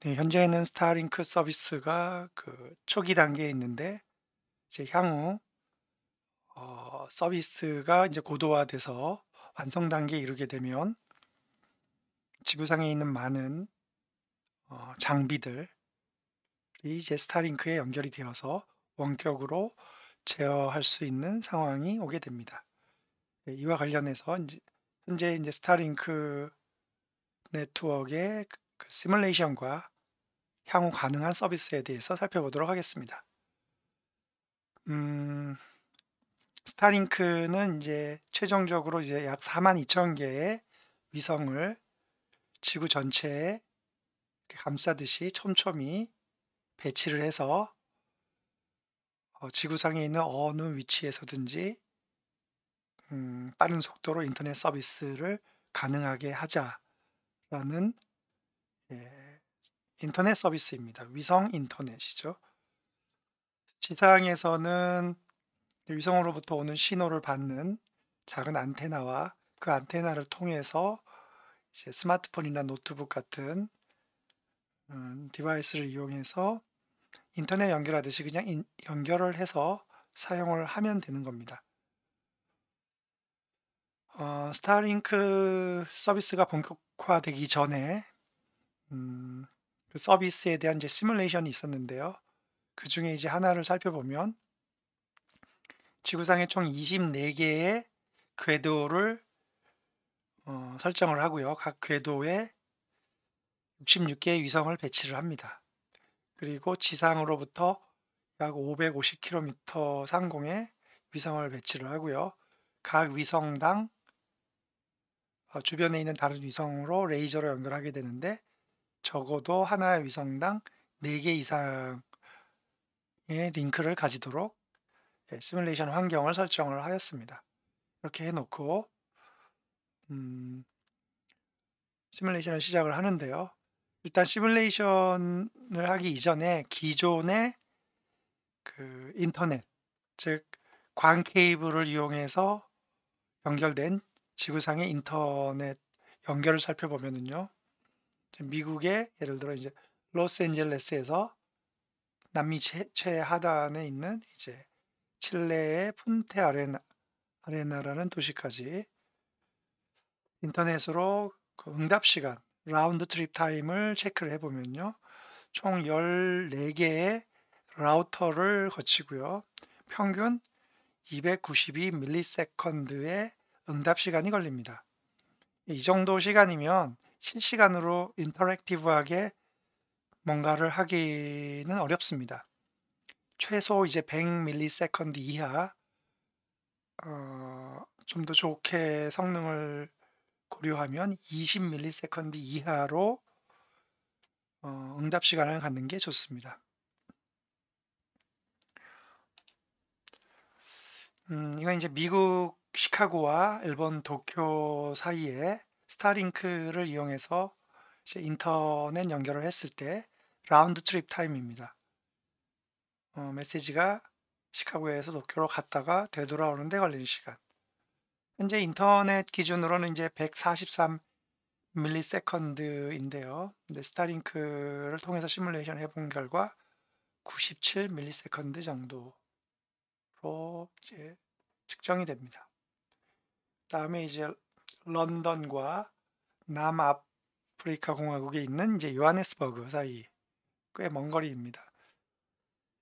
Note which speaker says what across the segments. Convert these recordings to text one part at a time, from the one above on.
Speaker 1: 네, 현재는 스타링크 서비스가 초기 단계에 있는데 이제 향후 서비스가 이제 고도화돼서 완성 단계에 이르게 되면 지구상에 있는 많은 장비들이 이제 스타링크에 연결이 되어서 원격으로 제어할 수 있는 상황이 오게 됩니다. 네, 이와 관련해서 인제 현재 인제 스타링크 네트워크의 시뮬레이션과 향후 가능한 서비스에 대해서 살펴보도록 하겠습니다. 음 스타링크는 인제 최종적으로 이제 약 42,000 개의 위성을 지구 전체에 이렇게 감싸듯이 촘촘히 배치를 해서 지구상에 있는 어느 위치에서든지 빠른 속도로 인터넷 서비스를 가능하게 하자라는, 예, 인터넷 서비스입니다. 위성 인터넷이죠. 지상에서는 위성으로부터 오는 신호를 받는 작은 안테나와 그 안테나를 통해서 이제 스마트폰이나 노트북 같은 디바이스를 이용해서 인터넷 연결하듯이 그냥 연결을 해서 사용을 하면 되는 겁니다. 스타링크 서비스가 본격화되기 전에 음 그 서비스에 대한 이제 시뮬레이션이 있었는데요. 그중에 이제 하나를 살펴보면 지구상에 총 24 개의 궤도를 설정을 하고요. 각 궤도에 66 개의 위성을 배치를 합니다. 그리고 지상으로부터 약 550 킬로미터 상공에 위성을 배치를 하고요. 각 위성당 주변에 있는 다른 위성으로 레이저로 연결하게 되는데 적어도 하나의 위성당 4개 이상의 링크를 가지도록, 예, 시뮬레이션 환경을 설정을 하였습니다. 이렇게 해 놓고 음 시뮬레이션을 시작을 하는데요. 일단 시뮬레이션을 하기 이전에 기존의 인터넷, 즉 광 케이블을 이용해서 연결된 지구상의 인터넷 연결을 살펴보면은요. 지금 미국의 예를 들어 이제 로스앤젤레스에서 남미 최하단에 있는 이제 칠레의 푼테 아레나라는 도시까지 인터넷으로 응답 시간, 라운드 트립 타임을 체크를 해 보면요. 총 14 개의 라우터를 거치고요. 평균 292 밀리세컨드의 응답 시간이 걸립니다. 이 정도 시간이면 실시간으로 인터랙티브하게 뭔가를 하기는 어렵습니다. 최소 이제 100 밀리세컨드 이하, 좀 더 좋게 성능을 고려하면 20 밀리세컨드 이하로 응답 시간을 갖는 게 좋습니다. 이건 이제 미국 시카고와 일본 도쿄 사이에 스타링크를 이용해서 이제 인터넷 연결을 했을 때 라운드 트립 타임입니다. 메시지가 시카고에서 도쿄로 갔다가 되돌아오는 데 걸리는 시간. 현재 인터넷 기준으로는 이제 143 밀리세컨드인데요. 근데 스타링크를 통해서 시뮬레이션 해본 결과 97 밀리세컨드 정도로 이제 측정이 됩니다. 그다음에 이제 런던과 남아프리카 공화국에 있는 이제 요하네스버그 사이, 꽤 먼 거리입니다.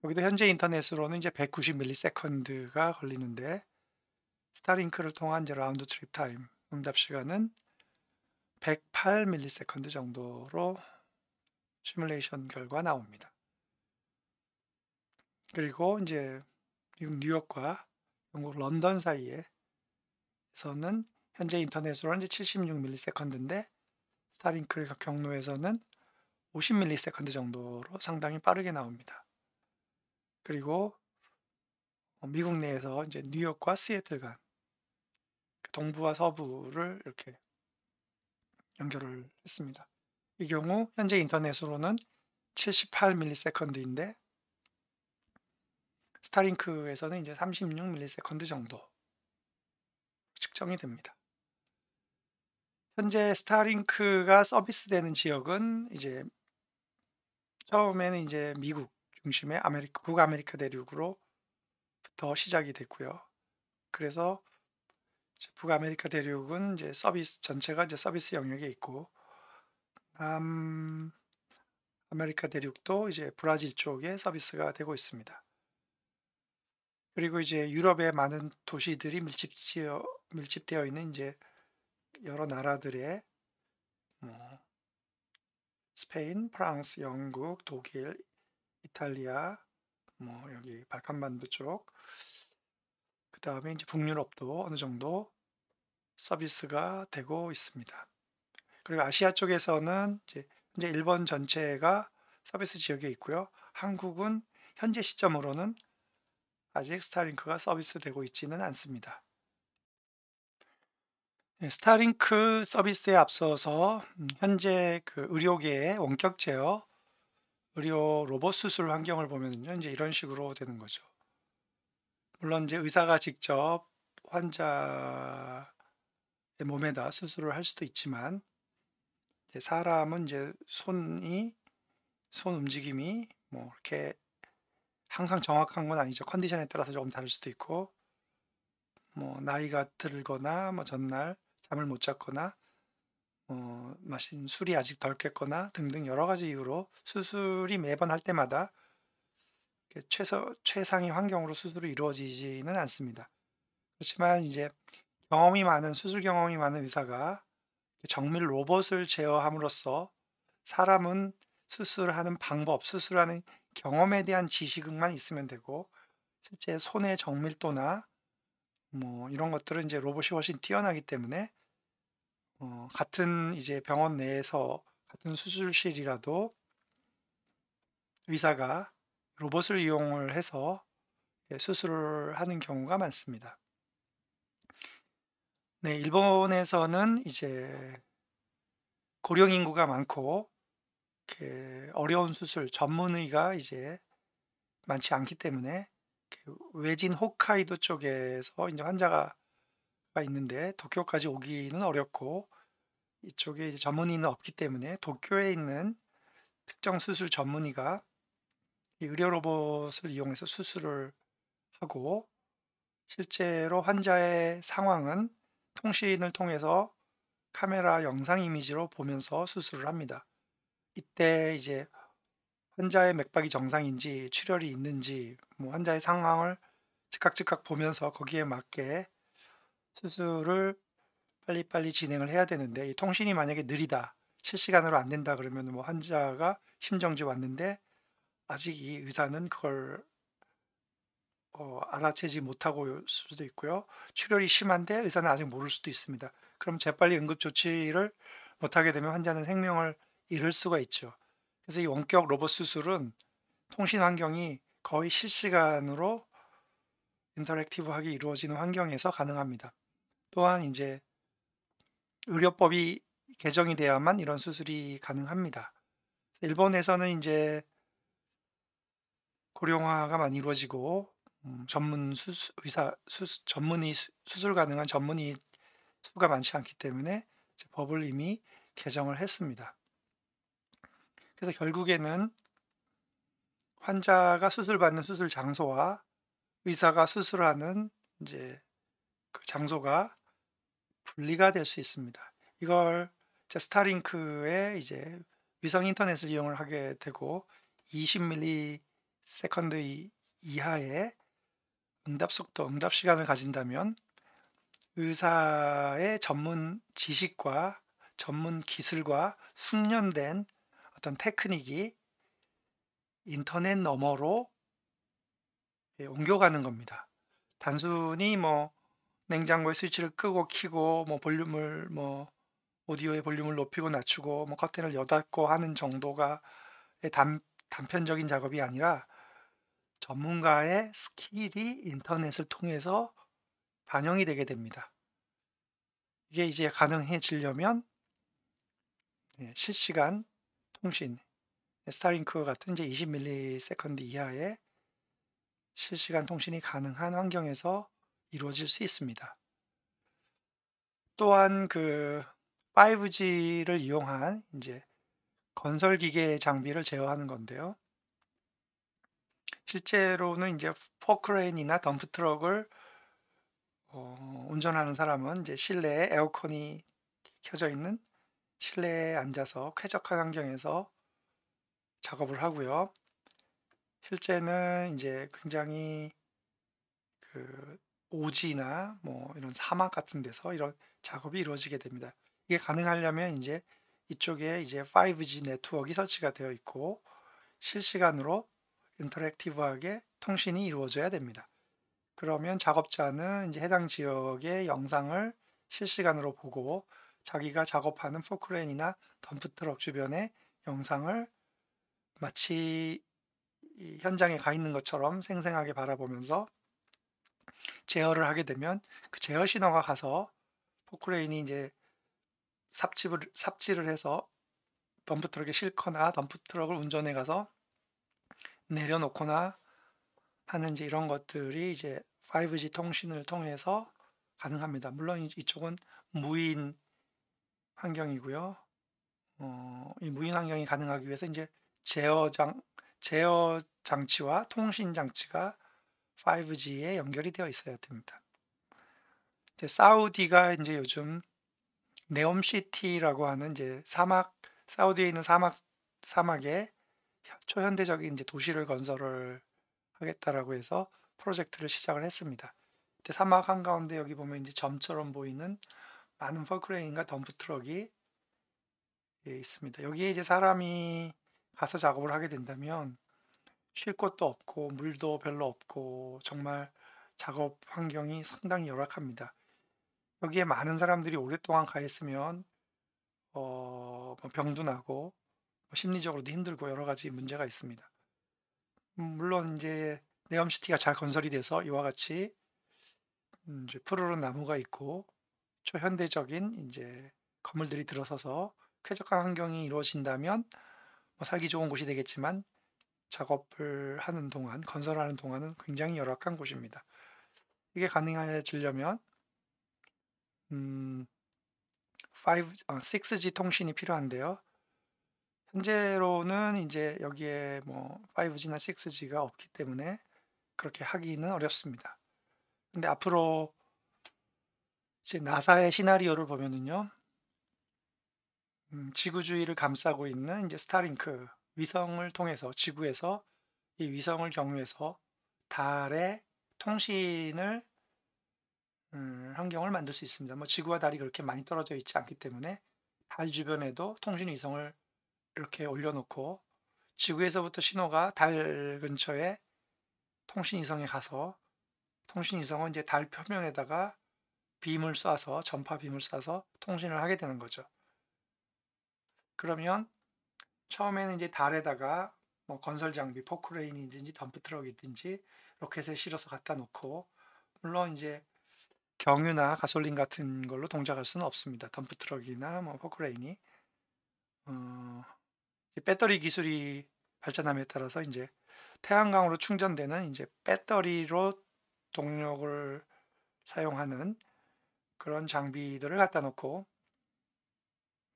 Speaker 1: 여기도 현재 인터넷으로는 이제 190 밀리세컨드가 걸리는데 스타링크를 통한 이제 라운드 트립 타임 응답 시간은 108 밀리세컨드 정도로 시뮬레이션 결과 나옵니다. 그리고 이제 미국 뉴욕과 영국 런던 사이에서는 현재 인터넷으로는 이제 76 밀리세컨드인데 스타링크 경로에서는 50 밀리세컨드 정도로 상당히 빠르게 나옵니다. 그리고 미국 내에서 이제 뉴욕과 시애틀 간 동부와 서부를 이렇게 연결을 했습니다. 이 경우 현재 인터넷으로는 78 밀리세컨드인데 스타링크에서는 이제 36 밀리세컨드 정도 측정이 됩니다. 현재 스타링크가 서비스되는 지역은 이제 처음에는 이제 미국 중심의 북아메리카 대륙으로부터 시작이 됐고요. 그래서 이제 북아메리카 대륙은 이제 서비스 전체가 이제 서비스 영역에 있고, 남아메리카 대륙도 이제 브라질 쪽에 서비스가 되고 있습니다. 그리고 이제 유럽의 많은 도시들이 밀집되어 있는 이제 여러 나라들의 뭐 스페인, 프랑스, 영국, 독일, 이탈리아, 뭐 여기 발칸반도 쪽, 그다음에 이제 북유럽도 어느 정도 서비스가 되고 있습니다. 그리고 아시아 쪽에서는 이제 일본 전체가 서비스 지역에 있고요. 한국은 현재 시점으로는 아직 스타링크가 서비스되고 있지는 않습니다. 네, 스타링크 서비스에 앞서서 현재 그 의료계의 원격 제어, 의료 로봇 수술 환경을 보면은요, 인제 이런 식으로 되는 거죠. 물론 이제 의사가 직접 환자의 몸에다 수술을 할 수도 있지만, 이제 사람은 이제 손 움직임이 뭐 이렇게 항상 정확한 건 아니죠. 컨디션에 따라서 조금 다를 수도 있고, 뭐 나이가 들거나 뭐 전날 잠을 못 잤거나 마신 술이 아직 덜 깼거나 등등 여러 가지 이유로 수술이 매번 할 때마다 이렇게 최상의 환경으로 수술이 이루어지지는 않습니다. 그렇지만 이제 수술 경험이 많은 의사가 정밀 로봇을 제어함으로써 사람은 수술하는 방법, 수술하는 경험에 대한 지식만 있으면 되고, 실제 손의 정밀도나 뭐 이런 것들은 이제 로봇이 훨씬 뛰어나기 때문에 같은 이제 병원 내에서 같은 수술실이라도 의사가 로봇을 이용을 해서 수술을 하는 경우가 많습니다. 네, 일본에서는 이제 고령 인구가 많고 이렇게 어려운 수술 전문의가 이제 많지 않기 때문에 외진 홋카이도 쪽에서 이제 환자가 있는데 도쿄까지 오기는 어렵고, 이쪽에 이제 전문의는 없기 때문에 도쿄에 있는 특정 수술 전문의가 이 의료 로봇을 이용해서 수술을 하고, 실제로 환자의 상황은 통신을 통해서 카메라 영상 이미지로 보면서 수술을 합니다. 이때 이제 환자의 맥박이 정상인지 출혈이 있는지 뭐 환자의 상황을 즉각 보면서 거기에 맞게 수술을 빨리빨리 진행을 해야 되는데, 이 통신이 만약에 느리다, 실시간으로 안 된다 그러면 뭐 환자가 심정지 왔는데 아직 이 의사는 그걸 알아채지 못하고 올 수도 있고요. 출혈이 심한데 의사는 아직 모를 수도 있습니다. 그럼 재빨리 응급 조치를 못하게 되면 환자는 생명을 잃을 수가 있죠. 그래서 이 원격 로봇 수술은 통신 환경이 거의 실시간으로 인터랙티브하게 이루어지는 환경에서 가능합니다. 또한 이제 의료법이 개정이 돼야만 이런 수술이 가능합니다. 일본에서는 이제 고령화가 많이 이루어지고 전문 수술 가능한 전문의 수가 많지 않기 때문에 이제 법을 이미 개정을 했습니다. 그래서 결국에는 환자가 수술받는 수술 장소와 의사가 수술하는 이제 그 장소가 분리가 될 수 있습니다. 이걸 이제 스타링크의 이제 위성 인터넷을 이용을 하게 되고 20ms 이하의 응답 속도, 응답 시간을 가진다면 의사의 전문 지식과 전문 기술과 숙련된 어떤 테크닉이 인터넷 너머로 옮겨가는 겁니다. 단순히 뭐 냉장고의 스위치를 끄고 켜고 뭐 오디오의 볼륨을 높이고 낮추고 뭐 커튼을 여닫고 하는 정도가 단편적인 작업이 아니라 전문가의 스킬이 인터넷을 통해서 반영이 되게 됩니다. 이게 이제 가능해지려면 실시간 통신, 스타링크 같은 이제 20ms 이하의 실시간 통신이 가능한 환경에서 이루어질 수 있습니다. 또한 그 5G를 이용한 이제 건설 기계 장비를 제어하는 건데요. 실제로는 이제 포크레인이나 덤프 트럭을 운전하는 사람은 이제 실내에 에어컨이 켜져 있는 실내에 앉아서 쾌적한 환경에서 작업을 하고요. 실제는 이제 굉장히 그 오지나 뭐 이런 사막 같은 데서 이런 작업이 이루어지게 됩니다. 이게 가능하려면 이제 이쪽에 이제 5G 네트워크가 설치가 되어 있고 실시간으로 인터랙티브하게 통신이 이루어져야 됩니다. 그러면 작업자는 이제 해당 지역의 영상을 실시간으로 보고 자기가 작업하는 포크레인이나 덤프트럭 주변의 영상을 마치 이 현장에 가 있는 것처럼 생생하게 바라보면서 제어를 하게 되면 그 제어 신호가 가서 포크레인이 이제 삽질을 해서 덤프트럭에 싣거나 덤프트럭을 운전해 가서 내려놓거나 하는 이제 이런 것들이 이제 5G 통신을 통해서 가능합니다. 물론 이쪽은 무인 환경이고요. 이 무인 환경이 가능하기 위해서 이제 제어 장치와 통신 장치가 5G에 연결이 되어 있어야 됩니다. 이제 사우디가 이제 요즘 네옴시티라고 하는 이제 사우디에 있는 사막에 초현대적인 이제 도시를 건설을 하겠다라고 해서 프로젝트를 시작을 했습니다. 근데 사막 한가운데 여기 보면 이제 점처럼 보이는 많은 포크레인과 덤프 트럭이 있습니다. 여기에 이제 사람이 가서 작업을 하게 된다면 쉴 곳도 없고 물도 별로 없고 정말 작업 환경이 상당히 열악합니다. 여기에 많은 사람들이 오랫동안 가 있으면 뭐 병도 나고 뭐 심리적으로도 힘들고 여러 가지 문제가 있습니다. 물론 이제 네옴시티가 잘 건설이 돼서 이와 같이 이제 푸르른 나무가 있고 초현대적인 이제 건물들이 들어서서 쾌적한 환경이 이루어진다면 뭐 살기 좋은 곳이 되겠지만 작업을 하는 동안 건설하는 동안은 굉장히 열악한 곳입니다. 이게 가능해지려면 음 6G 통신이 필요한데요. 현재로는 이제 여기에 뭐 5G나 6G가 없기 때문에 그렇게 하기는 어렵습니다. 근데 앞으로 이제 나사의 시나리오를 보면은요. 지구 주위를 감싸고 있는 이제 스타링크 위성을 통해서 지구에서 이 위성을 경유해서 달에 통신을 환경을 만들 수 있습니다. 뭐 지구와 달이 그렇게 많이 떨어져 있지 않기 때문에 달 주변에도 통신 위성을 이렇게 올려 놓고 지구에서부터 신호가 달 근처에 통신 위성에 가서 통신 위성은 이제 달 표면에다가 빔을 쏴서 전파 빔을 쏴서 통신을 하게 되는 거죠. 그러면 처음에는 이제 달에다가 뭐 건설 장비 포크레인이든지 덤프 트럭이든지 로켓에 실어서 갖다 놓고 물론 이제 경유나 가솔린 같은 걸로 동작할 수는 없습니다. 덤프 트럭이나 뭐 포크레인이 어 이제 배터리 기술이 발전함에 따라서 이제 태양광으로 충전되는 이제 배터리로 동력을 사용하는 그런 장비들을 갖다 놓고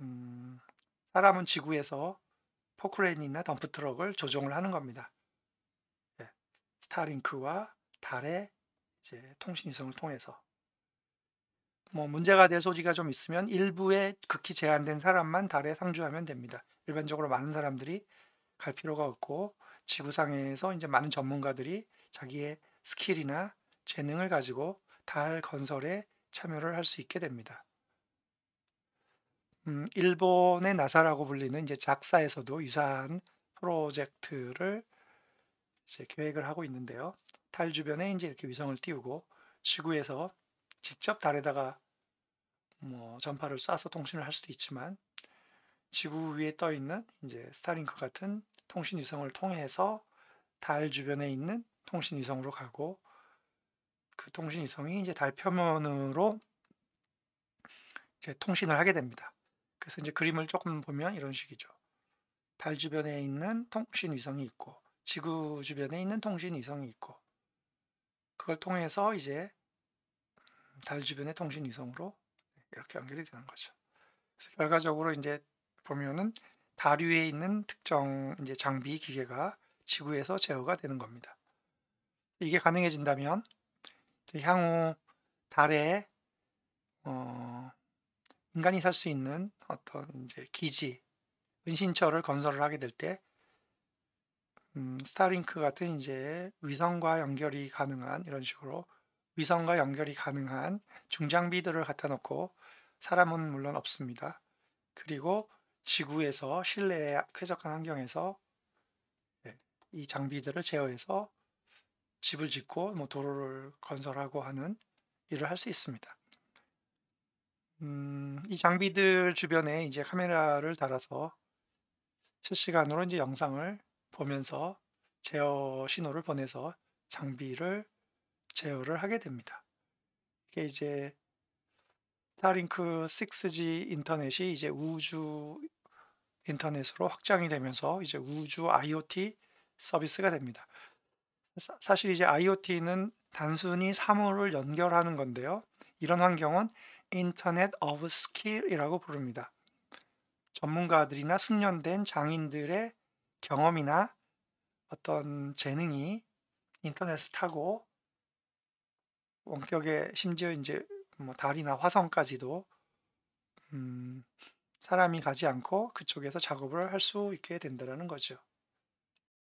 Speaker 1: 음 사람은 지구에서 포크레인이나 덤프 트럭을 조종을 하는 겁니다. 예. 스타링크와 달의 이제 통신 위성을 통해서. 뭐 문제가 될 소지가 좀 있으면 일부의 극히 제한된 사람만 달에 상주하면 됩니다. 일반적으로 많은 사람들이 갈 필요가 없고 지구상에서 이제 많은 전문가들이 자기의 스킬이나 재능을 가지고 달 건설에 참여를 할 수 있게 됩니다. 일본의 나사라고 불리는 이제 작사에서도 유사한 프로젝트를 이제 계획을 하고 있는데요. 달 주변에 이제 이렇게 위성을 띄우고 지구에서 직접 달에다가 뭐 전파를 쏴서 통신을 할 수도 있지만 지구 위에 떠 있는 이제 스타링크 같은 통신 위성을 통해서 달 주변에 있는 통신 위성으로 가고 그 통신 위성이 이제 달 표면으로 이제 통신을 하게 됩니다. 그래서 이제 그림을 조금 보면 이런 식이죠. 달 주변에 있는 통신 위성이 있고 지구 주변에 있는 통신 위성이 있고 그걸 통해서 이제 달 주변의 통신 위성으로 이렇게 연결이 되는 거죠. 그래서 결과적으로 이제 보면은 달 위에 있는 특정 이제 장비 기계가 지구에서 제어가 되는 겁니다. 이게 가능해진다면 이제 향후 달에 어 인간이 살 수 있는 어떤 이제 기지, 은신처를 건설을 하게 될 때 스타링크 같은 이제 위성과 연결이 가능한 이런 식으로 위성과 연결이 가능한 중장비들을 갖다 놓고 사람은 물론 없습니다. 그리고 지구에서 실내의 쾌적한 환경에서 예 이 장비들을 제어해서 집을 짓고 뭐 도로를 건설하고 하는 일을 할 수 있습니다. 이 장비들 주변에 이제 카메라를 달아서 실시간으로 이제 영상을 보면서 제어 신호를 보내서 장비를 제어를 하게 됩니다. 이게 이제 스타링크 6G 인터넷이 이제 우주 인터넷으로 확장이 되면서 이제 우주 IoT 서비스가 됩니다. 사실 이제 IoT는 단순히 사물을 연결하는 건데요. 이런 환경은 인터넷 오브 스킬이라고 부릅니다. 전문가들이나 숙련된 장인들의 경험이나 어떤 재능이 인터넷을 타고 원격에 심지어 이제 뭐 달이나 화성까지도 음 사람이 가지 않고 그쪽에서 작업을 할 수 있게 된다라는 거죠.